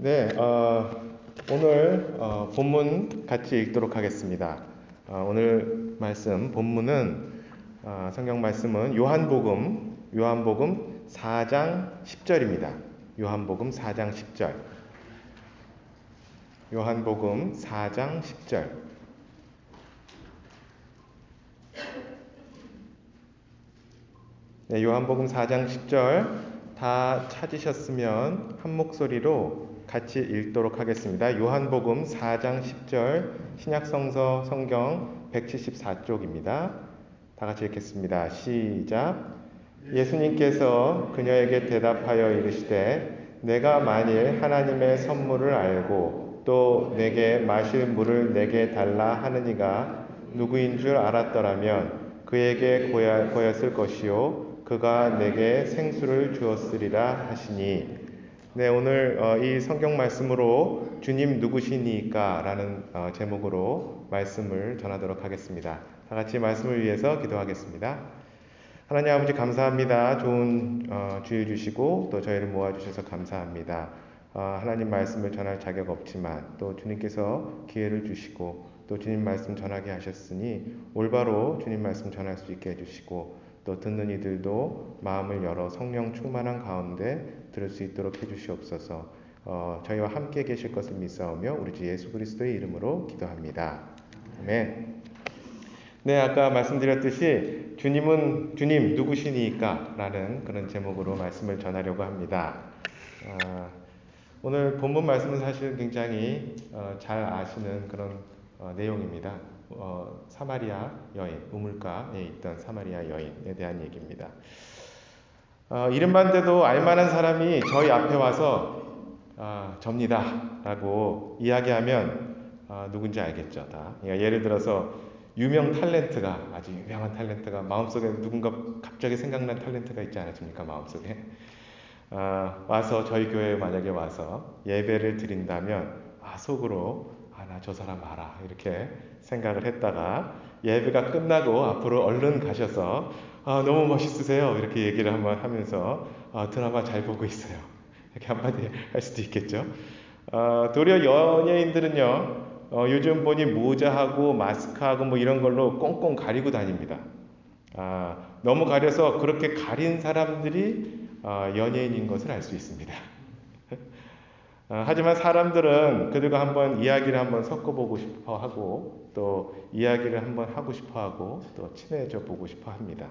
네, 오늘 본문 같이 읽도록 하겠습니다. 오늘 본문은 성경 말씀은 요한복음 4장 10절입니다. 요한복음 4장 10절. 요한복음 4장 10절. 네, 요한복음 4장 10절 다 찾으셨으면 한 목소리로 같이 읽도록 하겠습니다. 요한복음 4장 10절 신약성서 성경 174쪽입니다. 다 같이 읽겠습니다. 시작. 예수님께서 그녀에게 대답하여 이르시되 내가 만일 하나님의 선물을 알고 또 내게 마실 물을 내게 달라 하느니가 누구인 줄 알았더라면 그에게 고였을 것이요 그가 내게 생수를 주었으리라 하시니. 네, 오늘 이 성경 말씀으로 주님 누구시니까 라는 제목으로 말씀을 전하도록 하겠습니다. 다 같이 말씀을 위해서 기도하겠습니다. 하나님 아버지 감사합니다. 좋은 주일 주시고 또 저희를 모아주셔서 감사합니다. 하나님 말씀을 전할 자격 없지만 또 주님께서 기회를 주시고 또 주님 말씀 전하게 하셨으니 올바로 주님 말씀 전할 수 있게 해주시고 또 듣는 이들도 마음을 열어 성령 충만한 가운데 들을 수 있도록 해주시옵소서. 저희와 함께 계실 것을 믿사오며 우리 주 예수 그리스도의 이름으로 기도합니다. 아멘. 네, 아까 말씀드렸듯이 주님 누구시니까 라는 그런 제목으로 말씀을 전하려고 합니다. 오늘 본문 말씀은 사실 굉장히 잘 아시는 그런 내용입니다. 사마리아 여인, 우물가에 있던 사마리아 여인에 대한 얘기입니다. 이름만 돼도 알만한 사람이 저희 앞에 와서 접니다 라고 이야기하면 누군지 알겠죠. 다. 예를 들어서 아주 유명한 탤런트가 마음속에 누군가 갑자기 생각난 탤런트가 있지 않습니까? 마음속에 와서 저희 교회에 만약에 와서 예배를 드린다면 속으로 나 저 사람 알아 이렇게 생각을 했다가 예배가 끝나고 앞으로 얼른 가셔서 너무 멋있으세요 이렇게 얘기를 한번 하면서 드라마 잘 보고 있어요 이렇게 한마디 할 수도 있겠죠. 도리어 연예인들은요 요즘 보니 모자하고 마스크하고 뭐 이런 걸로 꽁꽁 가리고 다닙니다. 너무 가려서 그렇게 가린 사람들이 연예인인 것을 알 수 있습니다. 하지만 사람들은 그들과 한번 이야기를 한번 섞어보고 싶어 하고 또 이야기를 한번 하고 싶어 하고 또 친해져 보고 싶어 합니다.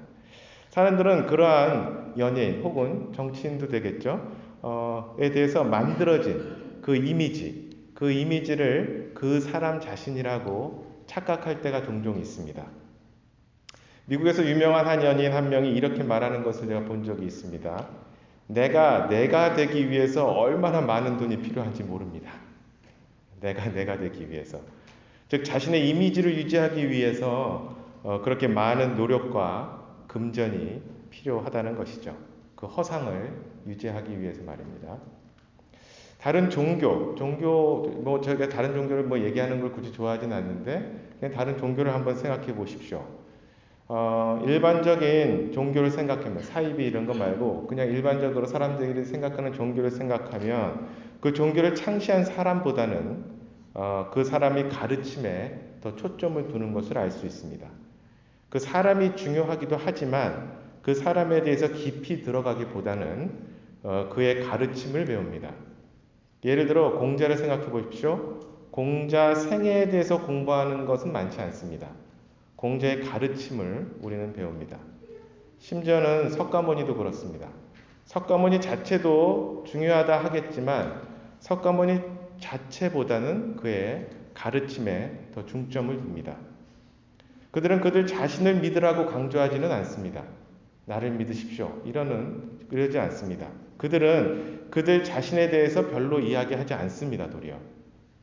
사람들은 그러한 연예인 혹은 정치인도 되겠죠. 에 대해서 만들어진 그 이미지를 그 사람 자신이라고 착각할 때가 종종 있습니다. 미국에서 유명한 한 연예인 한 명이 이렇게 말하는 것을 제가 본 적이 있습니다. 내가 되기 위해서 얼마나 많은 돈이 필요한지 모릅니다. 내가 되기 위해서. 즉 자신의 이미지를 유지하기 위해서 그렇게 많은 노력과 금전이 필요하다는 것이죠. 그 허상을 유지하기 위해서 말입니다. 다른 종교 저희가 다른 종교를 얘기하는 걸 굳이 좋아하진 않는데 그냥 다른 종교를 한번 생각해 보십시오. 일반적인 종교를 생각하면 사이비 이런 거 말고 그냥 일반적으로 사람들이 생각하는 종교를 생각하면 그 종교를 창시한 사람보다는 그 사람이 가르침에 더 초점을 두는 것을 알 수 있습니다. 그 사람이 중요하기도 하지만 그 사람에 대해서 깊이 들어가기보다는 그의 가르침을 배웁니다. 예를 들어 공자를 생각해 보십시오. 공자 생애에 대해서 공부하는 것은 많지 않습니다. 공자의 가르침을 우리는 배웁니다. 심지어는 석가모니도 그렇습니다. 석가모니 자체도 중요하다 하겠지만 석가모니 자체보다는 그의 가르침에 더 중점을 둡니다. 그들은 그들 자신을 믿으라고 강조하지는 않습니다. 나를 믿으십시오. 이러지 않습니다. 그들은 그들 자신에 대해서 별로 이야기하지 않습니다.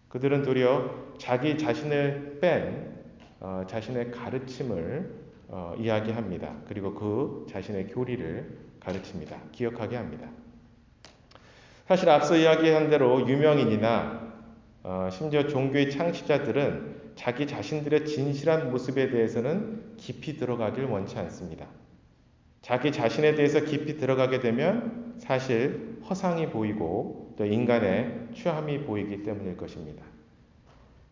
그들은 도리어 자기 자신을 뺀 자신의 가르침을 이야기합니다. 그리고 그 자신의 교리를 가르칩니다. 기억하게 합니다. 사실 앞서 이야기한 대로 유명인이나 심지어 종교의 창시자들은 자기 자신들의 진실한 모습에 대해서는 깊이 들어가길 원치 않습니다. 자기 자신에 대해서 깊이 들어가게 되면 사실 허상이 보이고 또 인간의 취함이 보이기 때문일 것입니다.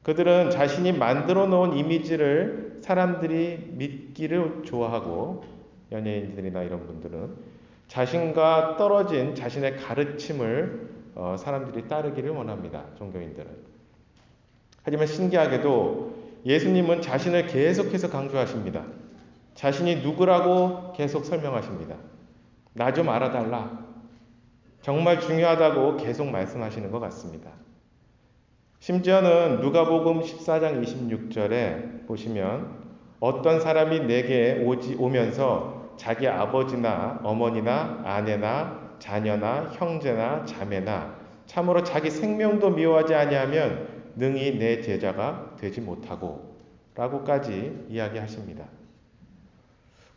그들은 자신이 만들어 놓은 이미지를 사람들이 믿기를 좋아하고, 연예인들이나 이런 분들은 자신과 떨어진 자신의 가르침을 사람들이 따르기를 원합니다. 종교인들은. 하지만 신기하게도 예수님은 자신을 계속해서 강조하십니다. 자신이 누구라고 계속 설명하십니다. 나 좀 알아달라. 정말 중요하다고 계속 말씀하시는 것 같습니다. 심지어는 누가복음 14장 26절에 보시면 어떤 사람이 내게 오면서 자기 아버지나 어머니나 아내나 자녀나 형제나 자매나 참으로 자기 생명도 미워하지 아니하면 능히 내 제자가 되지 못하고 라고까지 이야기하십니다.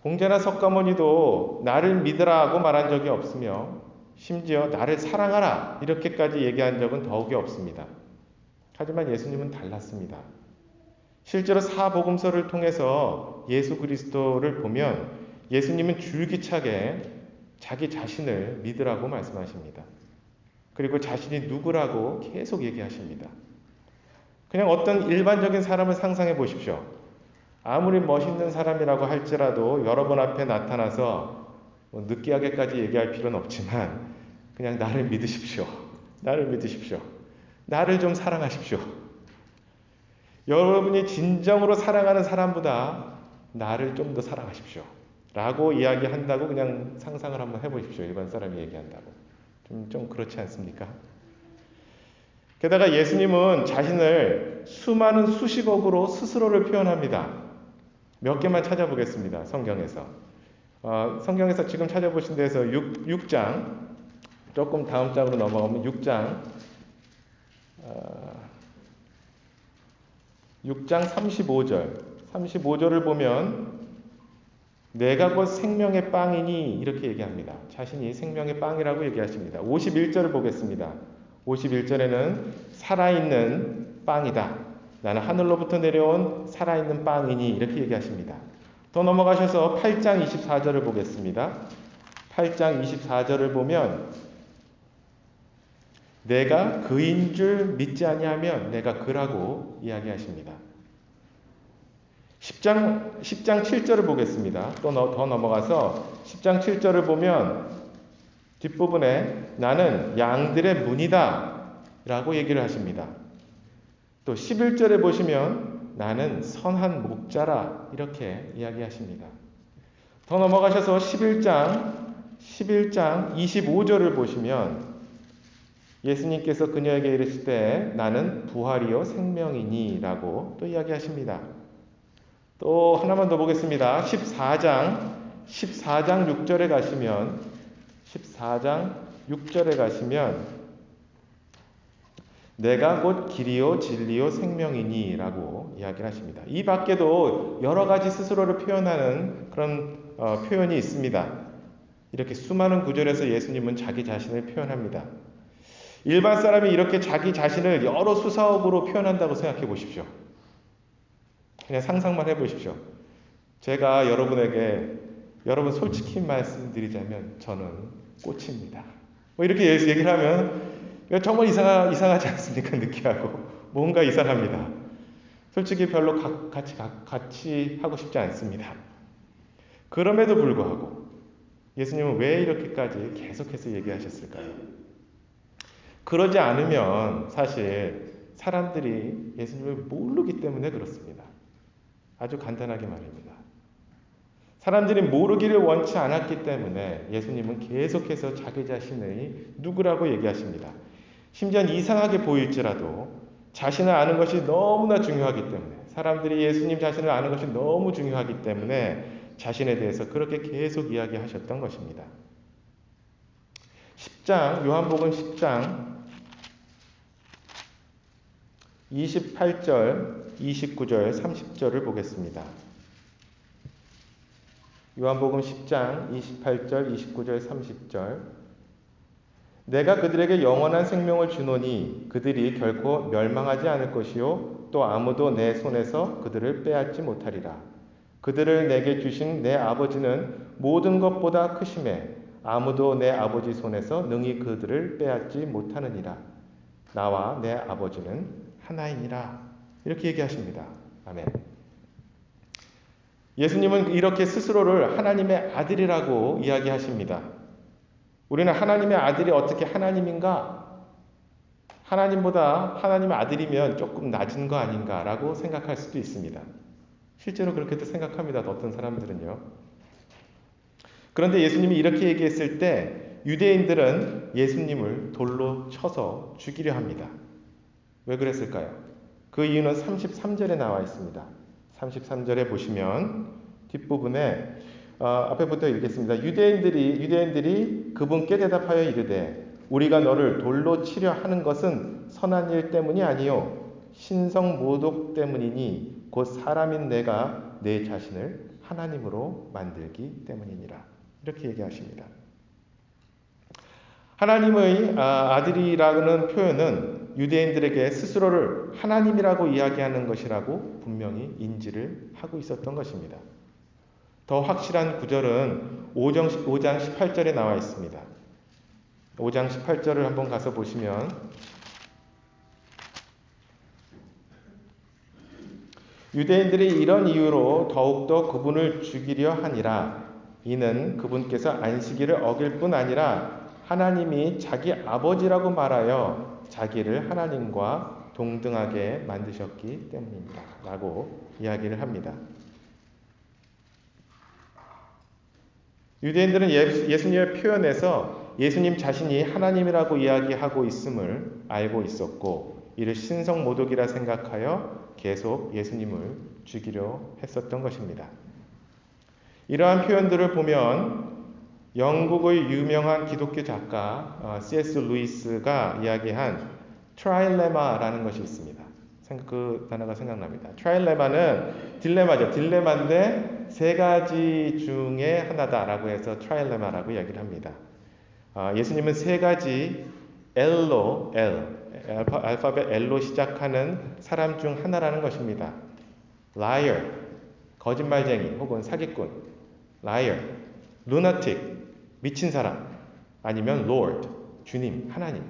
공자나 석가모니도 나를 믿으라고 말한 적이 없으며 심지어 나를 사랑하라 이렇게까지 얘기한 적은 더욱이 없습니다. 하지만 예수님은 달랐습니다. 실제로 사복음서를 통해서 예수 그리스도를 보면 예수님은 줄기차게 자기 자신을 믿으라고 말씀하십니다. 그리고 자신이 누구라고 계속 얘기하십니다. 그냥 어떤 일반적인 사람을 상상해 보십시오. 아무리 멋있는 사람이라고 할지라도 여러분 앞에 나타나서 느끼하게까지 얘기할 필요는 없지만 그냥 나를 믿으십시오. 나를 믿으십시오. 나를 좀 사랑하십시오. 여러분이 진정으로 사랑하는 사람보다 나를 좀 더 사랑하십시오. 라고 이야기한다고 그냥 상상을 한번 해보십시오. 일반 사람이 얘기한다고. 좀 그렇지 않습니까? 게다가 예수님은 자신을 수많은 수식어구로 스스로를 표현합니다. 몇 개만 찾아보겠습니다. 성경에서. 성경에서 지금 찾아보신 데에서 6장, 조금 다음 장으로 넘어가면 6장 35절을 보면 내가 곧 생명의 빵이니 이렇게 얘기합니다. 자신이 생명의 빵이라고 얘기하십니다. 51절을 보겠습니다. 51절에는 살아있는 빵이다. 나는 하늘로부터 내려온 살아있는 빵이니 이렇게 얘기하십니다. 더 넘어가셔서 8장 24절을 보겠습니다. 8장 24절을 보면 내가 그인 줄 믿지 아니하면 내가 그라고 이야기하십니다. 10장 7절을 보겠습니다. 또 더 넘어가서 10장 7절을 보면 뒷부분에 나는 양들의 문이다 라고 얘기를 하십니다. 또 11절에 보시면 나는 선한 목자라 이렇게 이야기하십니다. 더 넘어가셔서 11장 25절을 보시면 예수님께서 그녀에게 이르실 때 나는 부활이요 생명이니 라고 또 이야기하십니다. 또 하나만 더 보겠습니다. 14장 6절에 가시면 14장 6절에 가시면 내가 곧 길이요 진리요 생명이니 라고 이야기를 하십니다. 이 밖에도 여러 가지 스스로를 표현하는 그런 표현이 있습니다. 이렇게 수많은 구절에서 예수님은 자기 자신을 표현합니다. 일반 사람이 이렇게 자기 자신을 여러 수사어구로 표현한다고 생각해 보십시오. 그냥 상상만 해보십시오. 제가 여러분 솔직히 말씀드리자면 저는 꽃입니다. 뭐 이렇게 얘기를 하면 정말 이상하지 않습니까? 느끼하고 뭔가 이상합니다. 솔직히 별로 같이 하고 싶지 않습니다. 그럼에도 불구하고 예수님은 왜 이렇게까지 계속해서 얘기하셨을까요? 그러지 않으면 사실 사람들이 예수님을 모르기 때문에 그렇습니다. 아주 간단하게 말입니다. 사람들이 모르기를 원치 않았기 때문에 예수님은 계속해서 자기 자신의 누구라고 얘기하십니다. 심지어 이상하게 보일지라도 자신을 아는 것이 너무나 중요하기 때문에, 사람들이 예수님 자신을 아는 것이 너무 중요하기 때문에 자신에 대해서 그렇게 계속 이야기하셨던 것입니다. 요한복음 10장 28절, 29절, 30절을 보겠습니다. 요한복음 10장 28절, 29절, 30절. 내가 그들에게 영원한 생명을 주노니 그들이 결코 멸망하지 않을 것이요 또 아무도 내 손에서 그들을 빼앗지 못하리라. 그들을 내게 주신 내 아버지는 모든 것보다 크심에 아무도 내 아버지 손에서 능히 그들을 빼앗지 못하느니라. 나와 내 아버지는 하나이니라. 이렇게 얘기하십니다. 아멘. 예수님은 이렇게 스스로를 하나님의 아들이라고 이야기하십니다. 우리는 하나님의 아들이 어떻게 하나님인가? 하나님보다 하나님의 아들이면 조금 낮은 거 아닌가라고 생각할 수도 있습니다. 실제로 그렇게도 생각합니다. 어떤 사람들은요. 그런데 예수님이 이렇게 얘기했을 때 유대인들은 예수님을 돌로 쳐서 죽이려 합니다. 왜 그랬을까요? 그 이유는 33절에 나와 있습니다. 33절에 보시면 뒷부분에 앞에부터 읽겠습니다. 유대인들이 그분께 대답하여 이르되 우리가 너를 돌로 치려 하는 것은 선한 일 때문이 아니요 신성 모독 때문이니 곧 사람인 내가 내 자신을 하나님으로 만들기 때문이니라. 이렇게 얘기하십니다. 하나님의 아들이라는 표현은 유대인들에게 스스로를 하나님이라고 이야기하는 것이라고 분명히 인지를 하고 있었던 것입니다. 더 확실한 구절은 5장 18절에 나와 있습니다. 5장 18절을 한번 가서 보시면 유대인들이 이런 이유로 더욱더 그분을 죽이려 하니라. 이는 그분께서 안식일을 어길 뿐 아니라 하나님이 자기 아버지라고 말하여 자기를 하나님과 동등하게 만드셨기 때문입니다. 라고 이야기를 합니다. 유대인들은 예수님의 표현에서 예수님 자신이 하나님이라고 이야기하고 있음을 알고 있었고 이를 신성모독이라 생각하여 계속 예수님을 죽이려 했었던 것입니다. 이러한 표현들을 보면 영국의 유명한 기독교 작가 C.S. 루이스가 이야기한 트라일레마라는 것이 있습니다. 그 단어가 생각납니다. 트라일레마는 딜레마죠. 딜레마인데 세 가지 중에 하나다라고 해서 트라일레마라고 이야기를 합니다. 예수님은 세 가지 L로 알파벳 L로 시작하는 사람 중 하나라는 것입니다. liar, 거짓말쟁이 혹은 사기꾼, liar, lunatic, 미친 사람, 아니면 Lord, 주님, 하나님.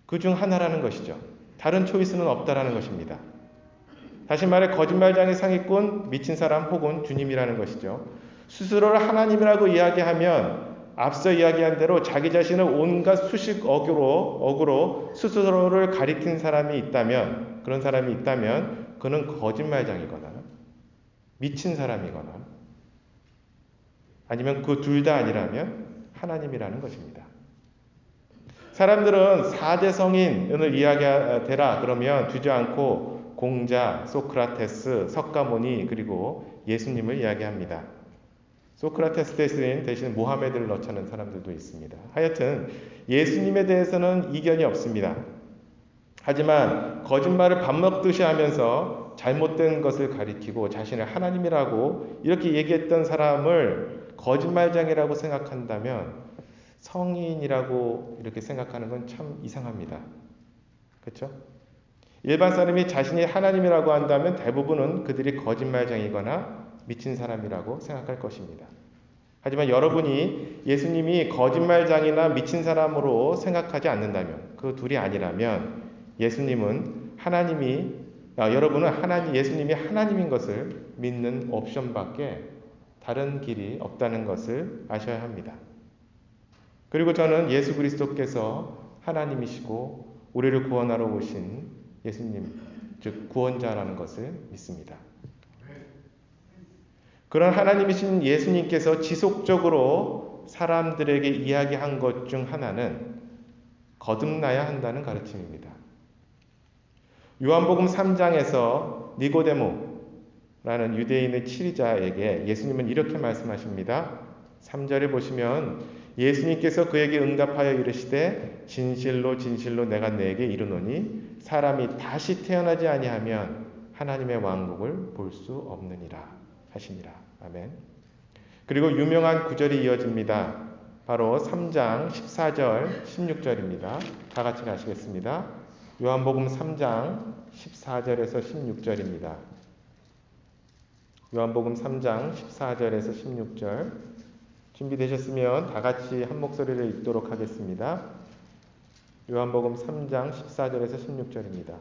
그 중 하나라는 것이죠. 다른 초이스는 없다라는 것입니다. 다시 말해 거짓말쟁이, 사기꾼, 미친 사람 혹은 주님이라는 것이죠. 스스로를 하나님이라고 이야기하면 앞서 이야기한 대로 자기 자신을 온갖 수식 어구로 스스로를 가리킨 사람이 있다면, 그런 사람이 있다면 그는 거짓말쟁이거나 미친 사람이거나 아니면 그 둘 다 아니라면 하나님이라는 것입니다. 사람들은 4대 성인을 이야기하라 그러면 주저앉고 공자, 소크라테스, 석가모니 그리고 예수님을 이야기합니다. 소크라테스 대신 모하메드를 넣자는 사람들도 있습니다. 하여튼 예수님에 대해서는 이견이 없습니다. 하지만 거짓말을 밥 먹듯이 하면서 잘못된 것을 가리키고 자신을 하나님이라고 이렇게 얘기했던 사람을 거짓말쟁이라고 생각한다면 성인이라고 이렇게 생각하는 건 참 이상합니다. 그렇죠? 일반 사람이 자신이 하나님이라고 한다면 대부분은 그들이 거짓말쟁이거나 미친 사람이라고 생각할 것입니다. 하지만 여러분이 예수님이 거짓말쟁이나 미친 사람으로 생각하지 않는다면, 그 둘이 아니라면 예수님은 여러분은 예수님이 하나님인 것을 믿는 옵션밖에 다른 길이 없다는 것을 아셔야 합니다. 그리고 저는 예수 그리스도께서 하나님이시고 우리를 구원하러 오신 예수님, 즉 구원자라는 것을 믿습니다. 그런 하나님이신 예수님께서 지속적으로 사람들에게 이야기한 것 중 하나는 거듭나야 한다는 가르침입니다. 요한복음 3장에서 니고데모라는 유대인의 치리자에게 예수님은 이렇게 말씀하십니다. 3절에 보시면 예수님께서 그에게 응답하여 이르시되 진실로 진실로 내가 네게 이르노니 사람이 다시 태어나지 아니하면 하나님의 왕국을 볼 수 없느니라 하시니라. 아멘. 그리고 유명한 구절이 이어집니다. 바로 3장 14절 16절입니다. 다 같이 가시겠습니다. 요한복음 3장 14절에서 16절입니다. 요한복음 3장 14절에서 16절 준비되셨으면 다 같이 한 목소리를 읽도록 하겠습니다. 요한복음 3장 14절에서 16절입니다.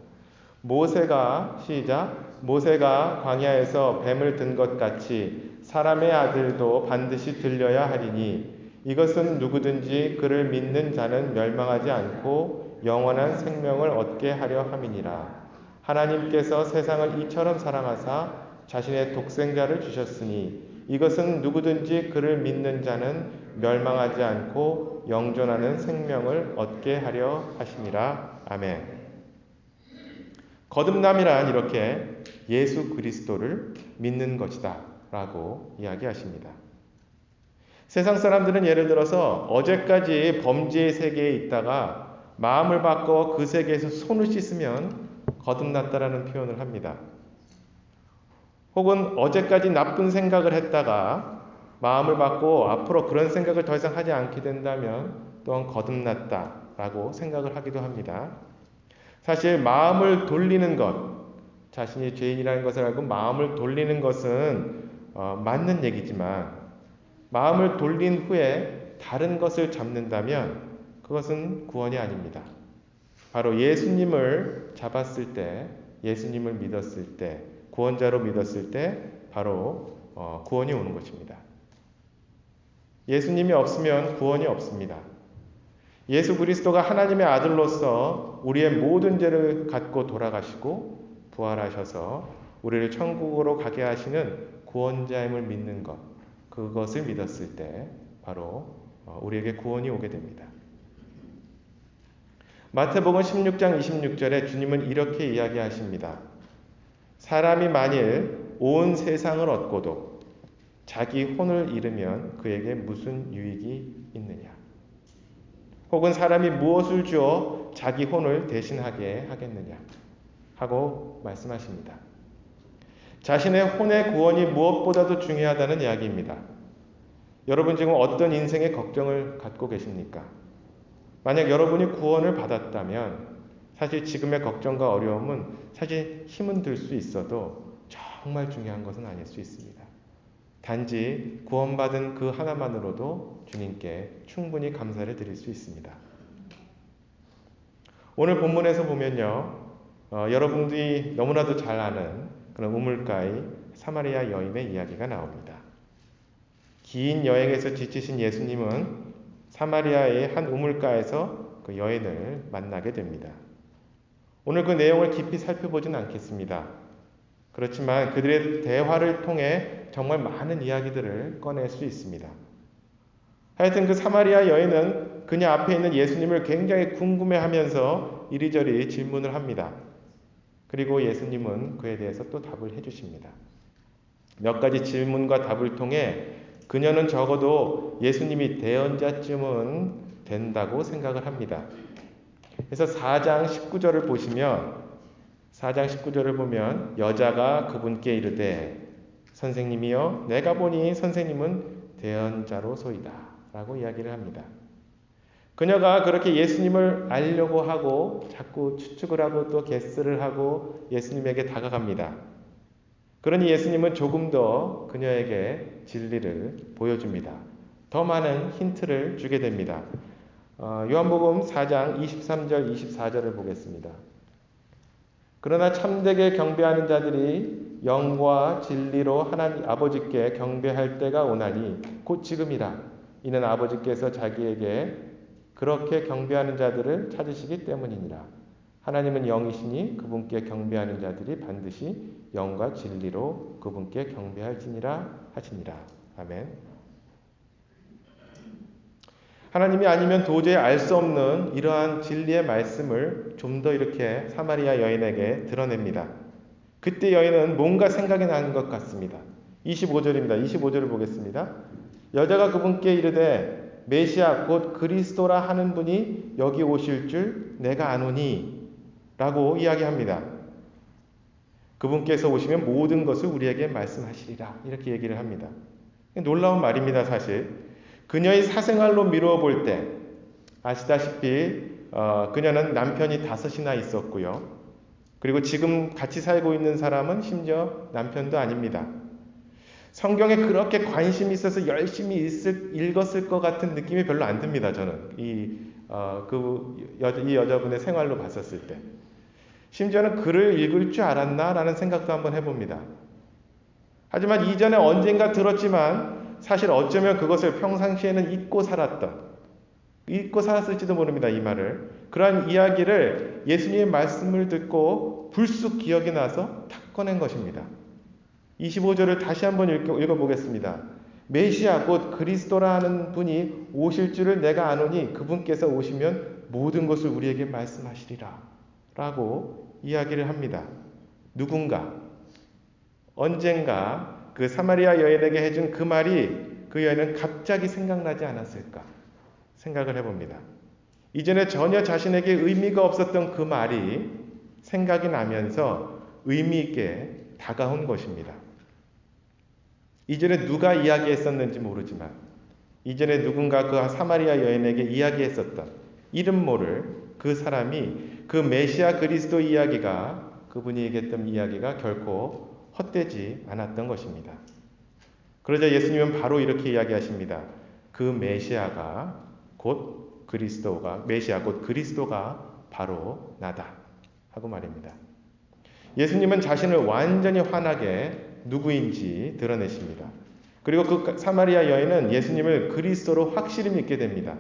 모세가 광야에서 뱀을 든 것 같이 사람의 아들도 반드시 들려야 하리니 이것은 누구든지 그를 믿는 자는 멸망하지 않고 영원한 생명을 얻게 하려 함이니라. 하나님께서 세상을 이처럼 사랑하사 자신의 독생자를 주셨으니 이것은 누구든지 그를 믿는 자는 멸망하지 않고 영존하는 생명을 얻게 하려 하심이라. 아멘. 거듭남이란 이렇게 예수 그리스도를 믿는 것이다 라고 이야기하십니다. 세상 사람들은 예를 들어서 어제까지 범죄의 세계에 있다가 마음을 바꿔 그 세계에서 손을 씻으면 거듭났다라는 표현을 합니다. 혹은 어제까지 나쁜 생각을 했다가 마음을 바꿔 앞으로 그런 생각을 더 이상 하지 않게 된다면 또한 거듭났다라고 생각을 하기도 합니다. 사실 마음을 돌리는 것, 자신이 죄인이라는 것을 알고 마음을 돌리는 것은 맞는 얘기지만 마음을 돌린 후에 다른 것을 잡는다면 그것은 구원이 아닙니다. 바로 예수님을 잡았을 때, 예수님을 믿었을 때, 구원자로 믿었을 때 바로 구원이 오는 것입니다. 예수님이 없으면 구원이 없습니다. 예수 그리스도가 하나님의 아들로서 우리의 모든 죄를 갖고 돌아가시고 부활하셔서 우리를 천국으로 가게 하시는 구원자임을 믿는 것, 그것을 믿었을 때 바로 우리에게 구원이 오게 됩니다. 마태복음 16장 26절에 주님은 이렇게 이야기하십니다. 사람이 만일 온 세상을 얻고도 자기 혼을 잃으면 그에게 무슨 유익이 있느냐? 혹은 사람이 무엇을 주어 자기 혼을 대신하게 하겠느냐? 하고 말씀하십니다. 자신의 혼의 구원이 무엇보다도 중요하다는 이야기입니다. 여러분 지금 어떤 인생의 걱정을 갖고 계십니까? 만약 여러분이 구원을 받았다면 사실 지금의 걱정과 어려움은 사실 힘은 들 수 있어도 정말 중요한 것은 아닐 수 있습니다. 단지 구원받은 그 하나만으로도 주님께 충분히 감사를 드릴 수 있습니다. 오늘 본문에서 보면요, 여러분들이 너무나도 잘 아는 그런 우물가의 사마리아 여인의 이야기가 나옵니다. 긴 여행에서 지치신 예수님은 사마리아의 한 우물가에서 그 여인을 만나게 됩니다. 오늘 그 내용을 깊이 살펴보진 않겠습니다. 그렇지만 그들의 대화를 통해 정말 많은 이야기들을 꺼낼 수 있습니다. 하여튼 그 사마리아 여인은 그녀 앞에 있는 예수님을 굉장히 궁금해하면서 이리저리 질문을 합니다. 그리고 예수님은 그에 대해서 또 답을 해주십니다. 몇 가지 질문과 답을 통해 그녀는 적어도 예수님이 대언자쯤은 된다고 생각을 합니다. 그래서 4장 19절을 보면 여자가 그분께 이르되 선생님이여 내가 보니 선생님은 대언자로소이다 라고 이야기를 합니다. 그녀가 그렇게 예수님을 알려고 하고 자꾸 추측을 하고 또 게스를 하고 예수님에게 다가갑니다. 그러니 예수님은 조금 더 그녀에게 진리를 보여줍니다. 더 많은 힌트를 주게 됩니다. 요한복음 4장 23절 24절을 보겠습니다. 그러나 참되게 경배하는 자들이 영과 진리로 하나님 아버지께 경배할 때가 오나니 곧 지금이라. 이는 아버지께서 자기에게 그렇게 경배하는 자들을 찾으시기 때문이니라. 하나님은 영이시니 그분께 경배하는 자들이 반드시 영과 진리로 그분께 경배할지니라 하시니라. 아멘. 하나님이 아니면 도저히 알 수 없는 이러한 진리의 말씀을 좀 더 이렇게 사마리아 여인에게 드러냅니다. 그때 여인은 뭔가 생각이 나는 것 같습니다. 25절입니다. 25절을 보겠습니다. 여자가 그분께 이르되 메시아 곧 그리스도라 하는 분이 여기 오실 줄 내가 아노니 라고 이야기합니다. 그분께서 오시면 모든 것을 우리에게 말씀하시리라 이렇게 얘기를 합니다. 놀라운 말입니다. 사실 그녀의 사생활로 미루어 볼 때 아시다시피 그녀는 남편이 5이나 있었고요. 그리고 지금 같이 살고 있는 사람은 심지어 남편도 아닙니다. 성경에 그렇게 관심이 있어서 열심히 읽었을 것 같은 느낌이 별로 안 듭니다. 저는 이 여자분의 생활로 봤었을 때. 심지어는 글을 읽을 줄 알았나라는 생각도 한번 해봅니다. 하지만 이전에 언젠가 들었지만 사실 어쩌면 그것을 평상시에는 잊고 살았을지도 모릅니다. 이 말을. 그러한 이야기를 예수님의 말씀을 듣고 불쑥 기억이 나서 탁 꺼낸 것입니다. 25절을 다시 한번 읽어보겠습니다. 메시아 곧 그리스도라 하는 분이 오실 줄을 내가 아노니 그분께서 오시면 모든 것을 우리에게 말씀하시리라 라고 이야기를 합니다. 누군가 언젠가 그 사마리아 여인에게 해준 그 말이 그 여인은 갑자기 생각나지 않았을까 생각을 해봅니다. 이전에 전혀 자신에게 의미가 없었던 그 말이 생각이 나면서 의미 있게 다가온 것입니다. 이전에 누가 이야기했었는지 모르지만 이전에 누군가 그 사마리아 여인에게 이야기했었던 이름 모를 그 사람이 그 메시아 그리스도 이야기가 그분이 얘기했던 이야기가 결코 헛되지 않았던 것입니다. 그러자 예수님은 바로 이렇게 이야기하십니다. 그 메시아 곧 그리스도가 바로 나다 하고 말입니다. 예수님은 자신을 완전히 환하게 누구인지 드러내십니다. 그리고 그 사마리아 여인은 예수님을 그리스도로 확실히 믿게 됩니다.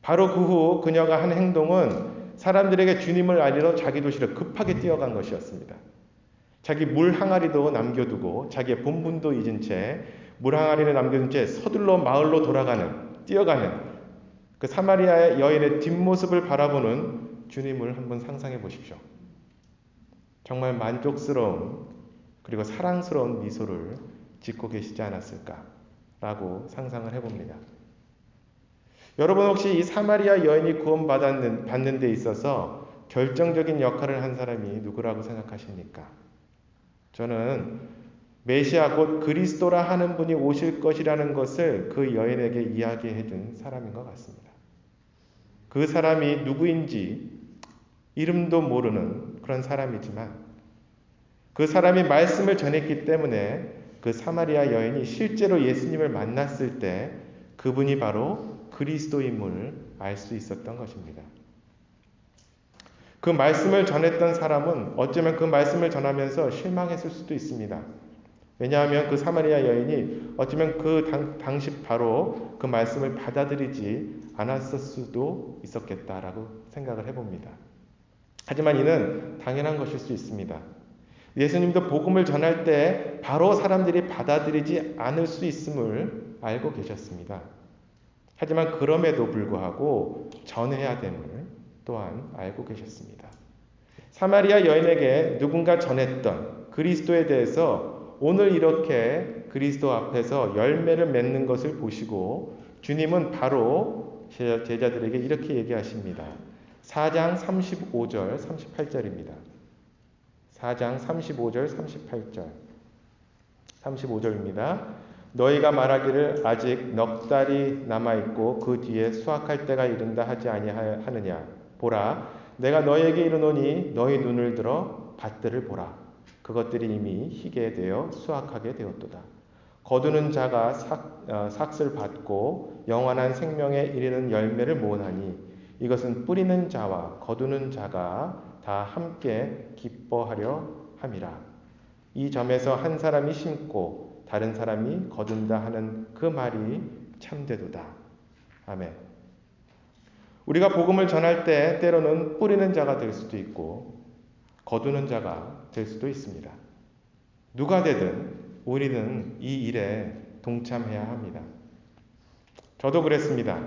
바로 그 후 그녀가 한 행동은 사람들에게 주님을 알리러 자기 도시로 급하게 뛰어간 것이었습니다. 자기 물 항아리도 남겨두고 자기의 본분도 잊은 채 물 항아리를 남겨둔 채 서둘러 마을로 뛰어가는 그 사마리아 여인의 뒷모습을 바라보는 주님을 한번 상상해 보십시오. 정말 만족스러운 그리고 사랑스러운 미소를 짓고 계시지 않았을까라고 상상을 해봅니다. 여러분 혹시 이 사마리아 여인이 구원받는 데 있어서 결정적인 역할을 한 사람이 누구라고 생각하십니까? 저는 메시아 곧 그리스도라 하는 분이 오실 것이라는 것을 그 여인에게 이야기해 준 사람인 것 같습니다. 그 사람이 누구인지 이름도 모르는 그런 사람이지만 그 사람이 말씀을 전했기 때문에 그 사마리아 여인이 실제로 예수님을 만났을 때 그분이 바로 그리스도임을 알 수 있었던 것입니다. 그 말씀을 전했던 사람은 어쩌면 그 말씀을 전하면서 실망했을 수도 있습니다. 왜냐하면 그 사마리아 여인이 어쩌면 그 당시 바로 그 말씀을 받아들이지 않았을 수도 있었겠다라고 생각을 해봅니다. 하지만 이는 당연한 것일 수 있습니다. 예수님도 복음을 전할 때 바로 사람들이 받아들이지 않을 수 있음을 알고 계셨습니다. 하지만 그럼에도 불구하고 전해야 됨을 또한 알고 계셨습니다. 사마리아 여인에게 누군가 전했던 그리스도에 대해서 오늘 이렇게 그리스도 앞에서 열매를 맺는 것을 보시고 주님은 바로 제자들에게 이렇게 얘기하십니다. 4장 35절 38절입니다. 4장 35절 38절 35절입니다. 너희가 말하기를 아직 넉 달이 남아있고 그 뒤에 수확할 때가 이른다 하지 아니하느냐. 보라, 내가 너희에게 이르노니 너희 눈을 들어 밭들을 보라. 그것들이 이미 희게 되어 수확하게 되었도다. 거두는 자가 삭을 받고 영원한 생명에 이르는 열매를 모으나니 이것은 뿌리는 자와 거두는 자가 다 함께 기뻐하려 함이라. 이 점에서 한 사람이 심고 다른 사람이 거둔다 하는 그 말이 참되도다. 아멘. 우리가 복음을 전할 때 때로는 뿌리는 자가 될 수도 있고 거두는 자가 될 수도 있습니다. 누가 되든 우리는 이 일에 동참해야 합니다. 저도 그랬습니다.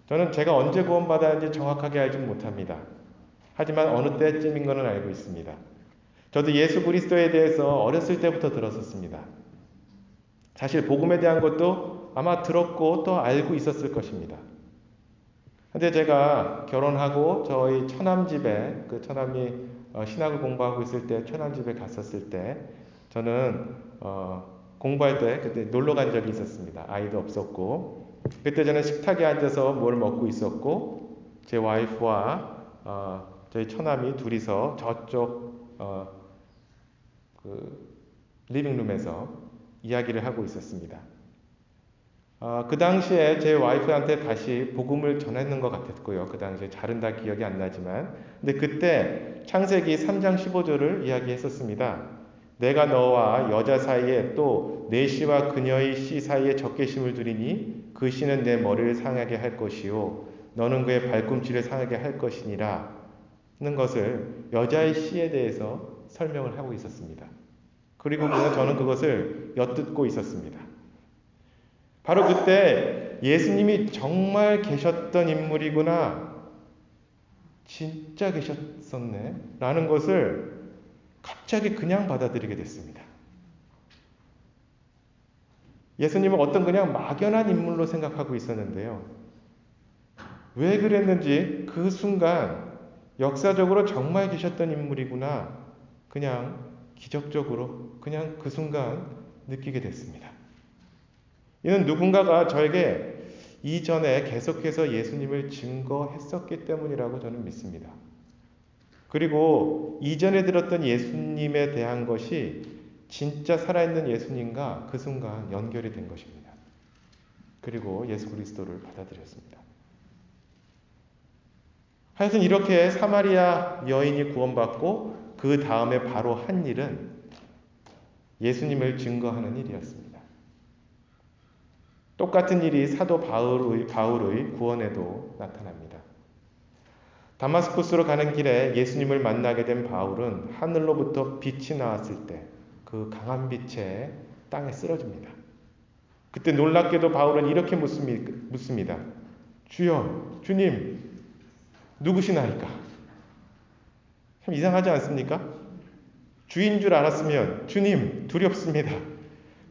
저는 제가 언제 구원받았는지 정확하게 알지 못합니다. 하지만 어느 때쯤인 것은 알고 있습니다. 저도 예수 그리스도에 대해서 어렸을 때부터 들었었습니다. 사실 복음에 대한 것도 아마 들었고 또 알고 있었을 것입니다. 근데 제가 결혼하고 저희 처남집에 그 처남이 신학을 공부하고 있을 때 처남집에 갔었을 때 저는 공부할 때 그때 놀러 간 적이 있었습니다. 아이도 없었고 그때 저는 식탁에 앉아서 뭘 먹고 있었고 제 와이프와 저희 처남이 둘이서 저쪽 그 리빙룸에서 이야기를 하고 있었습니다. 그 당시에 제 와이프한테 다시 복음을 전했는 것 같았고요. 그 당시에 잘은 다 기억이 안 나지만. 근데 그때 창세기 3장 15절을 이야기했었습니다. 내가 너와 여자 사이에 또 내 씨와 그녀의 씨 사이에 적개심을 두리니 그 씨는 내 머리를 상하게 할 것이요 너는 그의 발꿈치를 상하게 할 것이니라 는 것을 여자의 씨에 대해서 설명을 하고 있었습니다. 그리고 저는 그것을 엿듣고 있었습니다. 바로 그때 예수님이 정말 계셨던 인물이구나, 진짜 계셨었네 라는 것을 갑자기 그냥 받아들이게 됐습니다. 예수님은 어떤 그냥 막연한 인물로 생각하고 있었는데요. 왜 그랬는지 그 순간 역사적으로 정말 계셨던 인물이구나, 그냥 기적적으로 그냥 그 순간 느끼게 됐습니다. 이는 누군가가 저에게 이전에 계속해서 예수님을 증거했었기 때문이라고 저는 믿습니다. 그리고 이전에 들었던 예수님에 대한 것이 진짜 살아있는 예수님과 그 순간 연결이 된 것입니다. 그리고 예수 그리스도를 받아들였습니다. 하여튼 이렇게 사마리아 여인이 구원받고 그 다음에 바로 한 일은 예수님을 증거하는 일이었습니다. 똑같은 일이 사도 바울의 구원에도 나타납니다. 다마스쿠스로 가는 길에 예수님을 만나게 된 바울은 하늘로부터 빛이 나왔을 때 그 강한 빛에 땅에 쓰러집니다. 그때 놀랍게도 바울은 이렇게 묻습니다. 주여, 주님, 누구시나이까? 참 이상하지 않습니까? 주인 줄 알았으면 주님, 두렵습니다.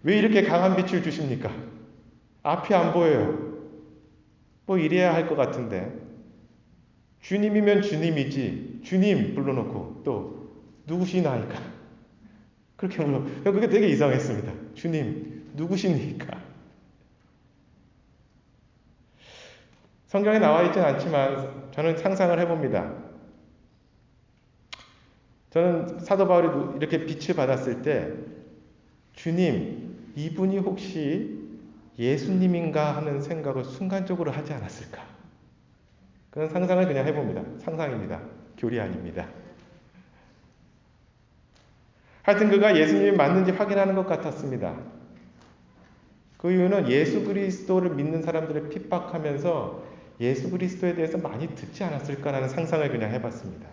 왜 이렇게 강한 빛을 주십니까? 앞이 안 보여요. 뭐 이래야 할 것 같은데 주님이면 주님이지 주님 불러놓고 또 누구시나이까? 그렇게 물어. 그게 되게 이상했습니다. 주님 누구십니까? 성경에 나와 있지는 않지만 저는 상상을 해봅니다. 저는 사도 바울이 이렇게 빛을 받았을 때 주님, 이분이 혹시 예수님인가 하는 생각을 순간적으로 하지 않았을까? 그런 상상을 그냥 해봅니다. 상상입니다. 교리 아닙니다. 하여튼 그가 예수님이 맞는지 확인하는 것 같았습니다. 그 이유는 예수 그리스도를 믿는 사람들을 핍박하면서 예수 그리스도에 대해서 많이 듣지 않았을까라는 상상을 그냥 해봤습니다.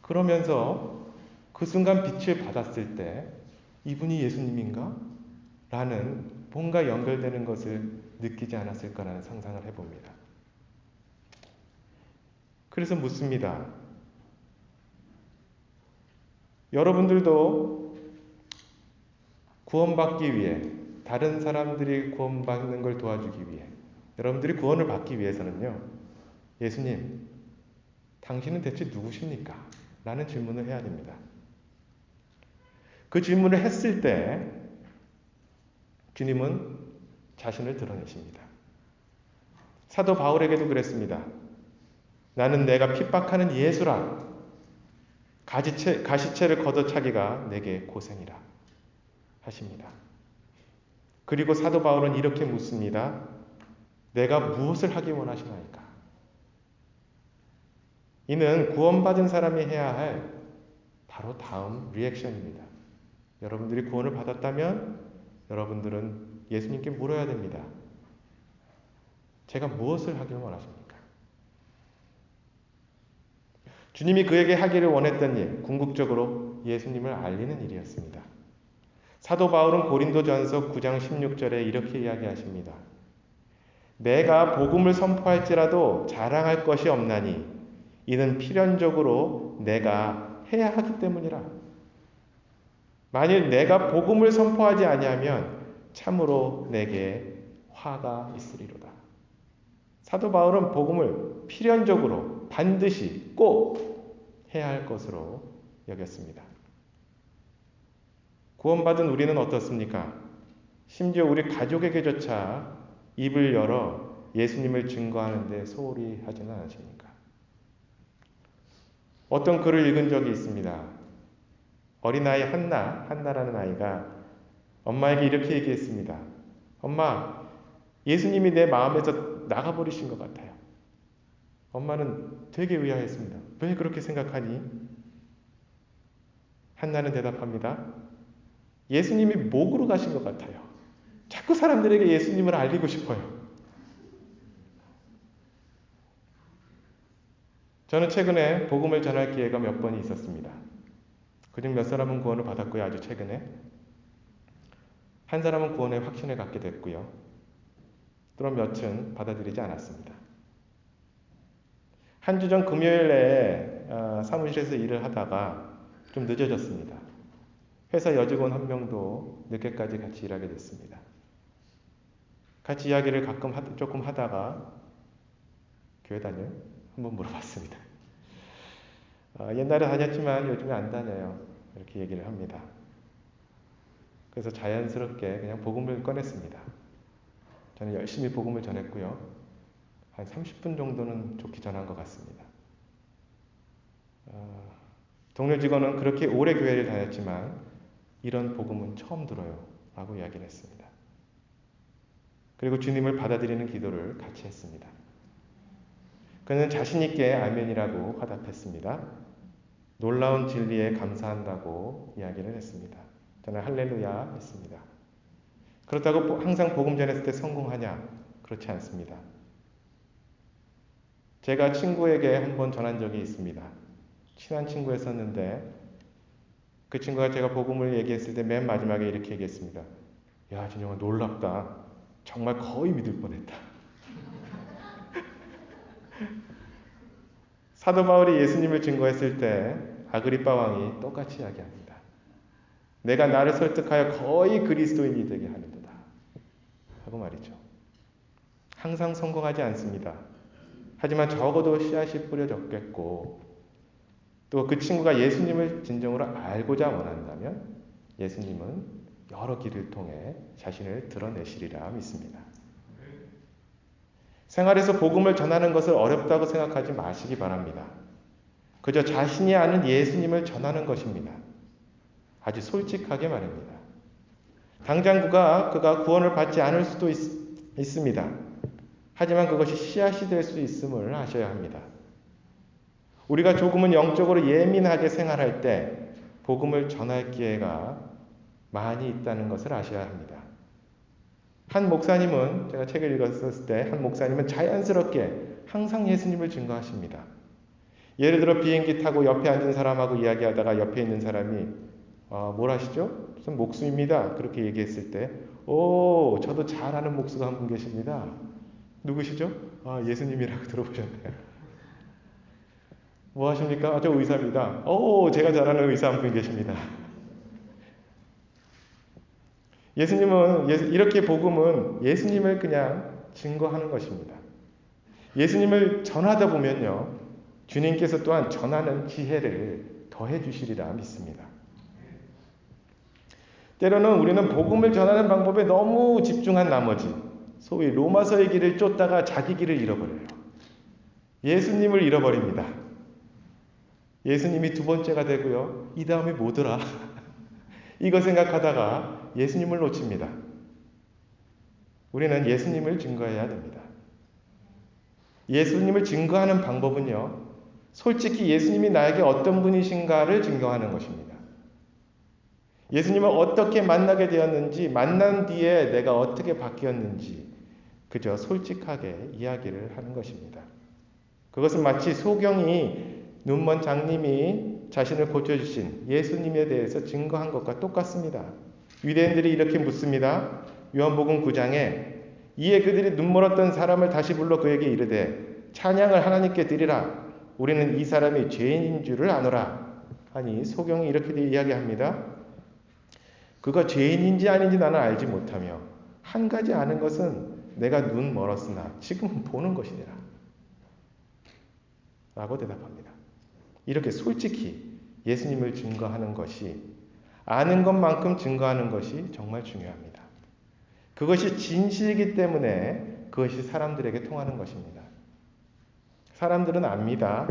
그러면서 그 순간 빛을 받았을 때 이분이 예수님인가? 라는 뭔가 연결되는 것을 느끼지 않았을까라는 상상을 해봅니다. 그래서 묻습니다. 여러분들도 구원받기 위해, 다른 사람들이 구원받는 걸 도와주기 위해, 여러분들이 구원을 받기 위해서는요, 예수님, 당신은 대체 누구십니까? 라는 질문을 해야 됩니다. 그 질문을 했을 때 주님은 자신을 드러내십니다. 사도 바울에게도 그랬습니다. 나는 내가 핍박하는 예수라. 가시체를 걷어차기가 내게 고생이라 하십니다. 그리고 사도 바울은 이렇게 묻습니다. 내가 무엇을 하기 원하시나이까? 이는 구원받은 사람이 해야 할 바로 다음 리액션입니다. 여러분들이 구원을 받았다면 여러분들은 예수님께 물어야 됩니다. 제가 무엇을 하길 원하십니까? 주님이 그에게 하기를 원했던 일, 궁극적으로 예수님을 알리는 일이었습니다. 사도 바울은 고린도전서 9장 16절에 이렇게 이야기하십니다. 내가 복음을 선포할지라도 자랑할 것이 없나니 이는 필연적으로 내가 해야 하기 때문이라. 만일 내가 복음을 선포하지 아니하면 참으로 내게 화가 있으리로다. 사도 바울은 복음을 필연적으로 반드시 꼭 해야 할 것으로 여겼습니다. 구원받은 우리는 어떻습니까? 심지어 우리 가족에게조차 입을 열어 예수님을 증거하는 데 소홀히 하지는 않으십니까? 어떤 글을 읽은 적이 있습니다. 어린아이 한나라는 아이가 엄마에게 이렇게 얘기했습니다. 엄마, 예수님이 내 마음에서 나가버리신 것 같아요. 엄마는 되게 의아했습니다. 왜 그렇게 생각하니? 한나는 대답합니다. 예수님이 목으로 가신 것 같아요. 자꾸 사람들에게 예수님을 알리고 싶어요. 저는 최근에 복음을 전할 기회가 몇 번이 있었습니다. 그중 몇 사람은 구원을 받았고요. 아주 최근에. 한 사람은 구원의 확신을 갖게 됐고요. 또 몇은 받아들이지 않았습니다. 한 주 전 금요일에 사무실에서 일을 하다가 좀 늦어졌습니다. 회사 여직원 한 명도 늦게까지 같이 일하게 됐습니다. 같이 이야기를 조금 하다가 교회 다녀요? 한번 물어봤습니다. 옛날에 다녔지만 요즘에 안 다녀요. 이렇게 얘기를 합니다. 그래서 자연스럽게 그냥 복음을 꺼냈습니다. 저는 열심히 복음을 전했고요. 한 30분 정도는 좋게 전한 것 같습니다. 동료 직원은 그렇게 오래 교회를 다녔지만 이런 복음은 처음 들어요 라고 이야기를 했습니다. 그리고 주님을 받아들이는 기도를 같이 했습니다. 그는 자신 있게 아멘이라고 화답했습니다. 놀라운 진리에 감사한다고 이야기를 했습니다. 저는 할렐루야 했습니다. 그렇다고 항상 복음 전했을 때 성공하냐? 그렇지 않습니다. 제가 친구에게 한번 전한 적이 있습니다. 친한 친구였었는데 그 친구가 제가 복음을 얘기했을 때 맨 마지막에 이렇게 얘기했습니다. 야, 진영아 놀랍다. 정말 거의 믿을 뻔했다. 사도 바울이 예수님을 증거했을 때 아그리빠 왕이 똑같이 이야기합니다. 내가 나를 설득하여 거의 그리스도인이 되게 하는도다. 하고 말이죠. 항상 성공하지 않습니다. 하지만 적어도 씨앗이 뿌려졌겠고 또 그 친구가 예수님을 진정으로 알고자 원한다면 예수님은 여러 길을 통해 자신을 드러내시리라 믿습니다. 생활에서 복음을 전하는 것을 어렵다고 생각하지 마시기 바랍니다. 그저 자신이 아는 예수님을 전하는 것입니다. 아주 솔직하게 말입니다. 당장 그가 구원을 받지 않을 수도 있습니다. 하지만 그것이 씨앗이 될 수 있음을 아셔야 합니다. 우리가 조금은 영적으로 예민하게 생활할 때 복음을 전할 기회가 많이 있다는 것을 아셔야 합니다. 한 목사님은 제가 책을 읽었을 때 한 목사님은 자연스럽게 항상 예수님을 증거하십니다. 예를 들어 비행기 타고 옆에 앉은 사람하고 이야기하다가 옆에 있는 사람이 뭘 하시죠? 무슨 목수입니다. 그렇게 얘기했을 때 저도 잘 아는 목수가 한 분 계십니다. 누구시죠? 예수님이라고 들어보셨나요? 뭐 하십니까? 저 의사입니다. 제가 잘 아는 의사 한 분 계십니다. 이렇게 복음은 예수님을 그냥 증거하는 것입니다. 예수님을 전하다 보면요, 주님께서 또한 전하는 지혜를 더해 주시리라 믿습니다. 때로는 우리는 복음을 전하는 방법에 너무 집중한 나머지 소위 로마서의 길을 쫓다가 자기 길을 잃어버려요. 예수님을 잃어버립니다. 예수님이 두 번째가 되고요. 이 다음이 뭐더라? 이거 생각하다가 예수님을 놓칩니다. 우리는 예수님을 증거해야 됩니다. 예수님을 증거하는 방법은요, 솔직히 예수님이 나에게 어떤 분이신가를 증거하는 것입니다. 예수님을 어떻게 만나게 되었는지, 만난 뒤에 내가 어떻게 바뀌었는지 그저 솔직하게 이야기를 하는 것입니다. 그것은 마치 소경이 눈먼 장님이 자신을 고쳐주신 예수님에 대해서 증거한 것과 똑같습니다. 유대인들이 이렇게 묻습니다. 요한복음 9장에 이에 그들이 눈멀었던 사람을 다시 불러 그에게 이르되 찬양을 하나님께 드리라. 우리는 이 사람이 죄인인 줄을 아노라. 아니 소경이 이렇게 이야기합니다. 그가 죄인인지 아닌지 나는 알지 못하며 한 가지 아는 것은 내가 눈 멀었으나 지금은 보는 것이니라. 라고 대답합니다. 이렇게 솔직히 예수님을 증거하는 것이 아는 것만큼 증거하는 것이 정말 중요합니다. 그것이 진실이기 때문에 그것이 사람들에게 통하는 것입니다. 사람들은 압니다.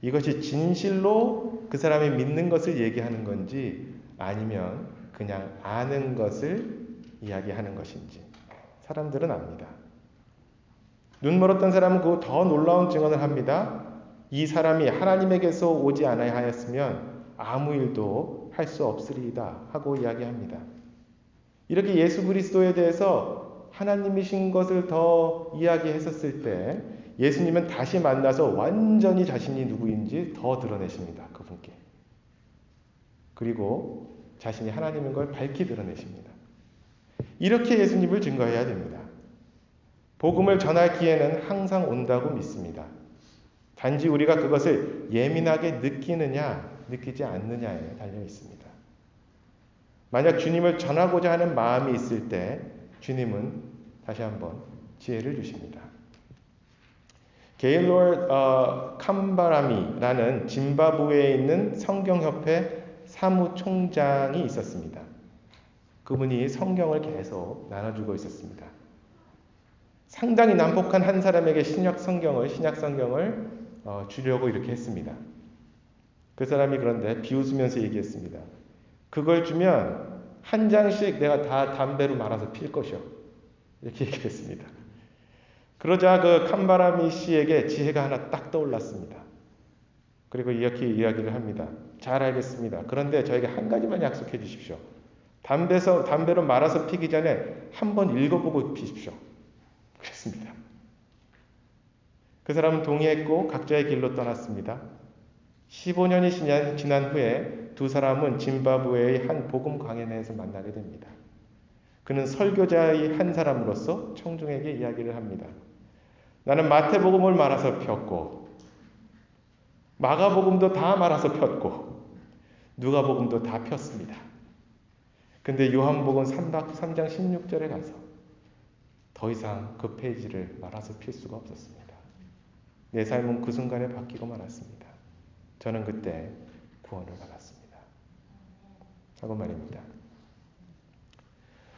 이것이 진실로 그 사람이 믿는 것을 얘기하는 건지 아니면 그냥 아는 것을 이야기하는 것인지 사람들은 압니다. 눈 멀었던 사람은 그 더 놀라운 증언을 합니다. 이 사람이 하나님에게서 오지 않아야 하였으면 아무 일도 할 수 없으리이다 하고 이야기합니다. 이렇게 예수 그리스도에 대해서 하나님이신 것을 더 이야기했었을 때 예수님은 다시 만나서 완전히 자신이 누구인지 더 드러내십니다. 그분께. 그리고 자신이 하나님인 걸 밝히 드러내십니다. 이렇게 예수님을 증거해야 됩니다. 복음을 전할 기회는 항상 온다고 믿습니다. 단지 우리가 그것을 예민하게 느끼느냐, 느끼지 않느냐에 달려 있습니다. 만약 주님을 전하고자 하는 마음이 있을 때 주님은 다시 한번 지혜를 주십니다. 게일로드 캄바라미라는 짐바브웨에 있는 성경협회 사무총장이 있었습니다. 그분이 성경을 계속 나눠주고 있었습니다. 상당히 난폭한 한 사람에게 신약 성경을 주려고 이렇게 했습니다. 그 사람이 그런데 비웃으면서 얘기했습니다. 그걸 주면 한 장씩 내가 다 담배로 말아서 필 것이요. 이렇게 얘기했습니다. 그러자 그 캄바라미 씨에게 지혜가 하나 딱 떠올랐습니다. 그리고 이렇게 이야기를 합니다. 잘 알겠습니다. 그런데 저에게 한 가지만 약속해 주십시오. 담배로 말아서 피기 전에 한번 읽어보고 피십시오. 그랬습니다. 그 사람은 동의했고 각자의 길로 떠났습니다. 15년이 지난 후에 두 사람은 짐바브웨의 한 복음 강연회에서 만나게 됩니다. 그는 설교자의 한 사람으로서 청중에게 이야기를 합니다. 나는 마태복음을 말아서 폈고 마가복음도 다 말아서 폈고 누가복음도 다 폈습니다. 근데 요한복음 3장 16절에 가서 더 이상 그 페이지를 말아서 필 수가 없었습니다. 내 삶은 그 순간에 바뀌고 말았습니다. 저는 그때 구원을 받았습니다. 하고 말입니다.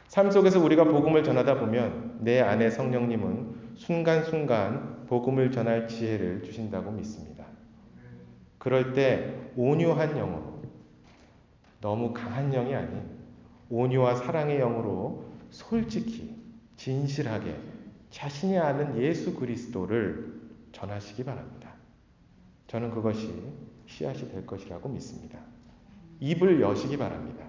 삶 속에서 우리가 복음을 전하다 보면 내 안에 성령님은 순간순간 복음을 전할 지혜를 주신다고 믿습니다. 그럴 때 온유한 영으로, 너무 강한 영이 아닌 온유와 사랑의 영으로 솔직히 진실하게 자신이 아는 예수 그리스도를 전하시기 바랍니다. 저는 그것이 씨앗이 될 것이라고 믿습니다. 입을 여시기 바랍니다.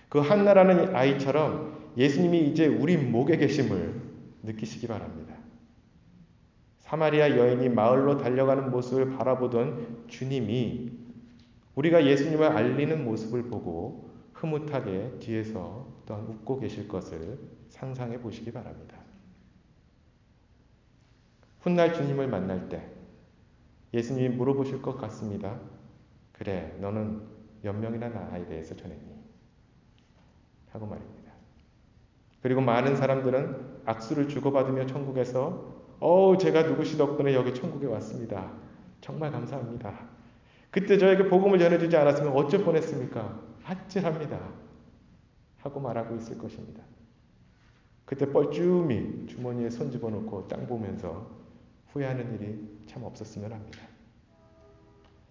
그 한나라는 아이처럼 예수님이 이제 우리 목에 계심을 느끼시기 바랍니다. 사마리아 여인이 마을로 달려가는 모습을 바라보던 주님이 우리가 예수님을 알리는 모습을 보고 흐뭇하게 뒤에서 또한 웃고 계실 것을 상상해 보시기 바랍니다. 훗날 주님을 만날 때 예수님이 물어보실 것 같습니다. 그래, 너는 몇 명이나 나에 대해서 전했니? 하고 말입니다. 그리고 많은 사람들은 악수를 주고받으며 천국에서 제가 누구시 덕분에 여기 천국에 왔습니다. 정말 감사합니다. 그때 저에게 복음을 전해주지 않았으면 어쩔 뻔했습니까? 아찔합니다. 하고 말하고 있을 것입니다. 그때 뻘쭘히 주머니에 손 집어넣고 땅 보면서 후회하는 일이 참 없었으면 합니다.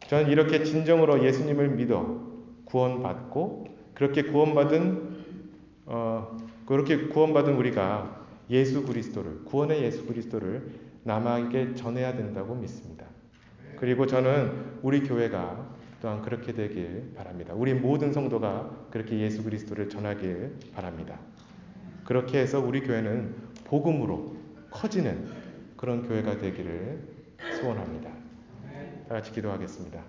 저는 이렇게 진정으로 예수님을 믿어 구원받고 그렇게 구원받은 우리가 구원의 예수 그리스도를 남에게 전해야 된다고 믿습니다. 그리고 저는 우리 교회가 또한 그렇게 되길 바랍니다. 우리 모든 성도가 그렇게 예수 그리스도를 전하길 바랍니다. 그렇게 해서 우리 교회는 복음으로 커지는 그런 교회가 되기를 소원합니다. 다 같이 기도하겠습니다.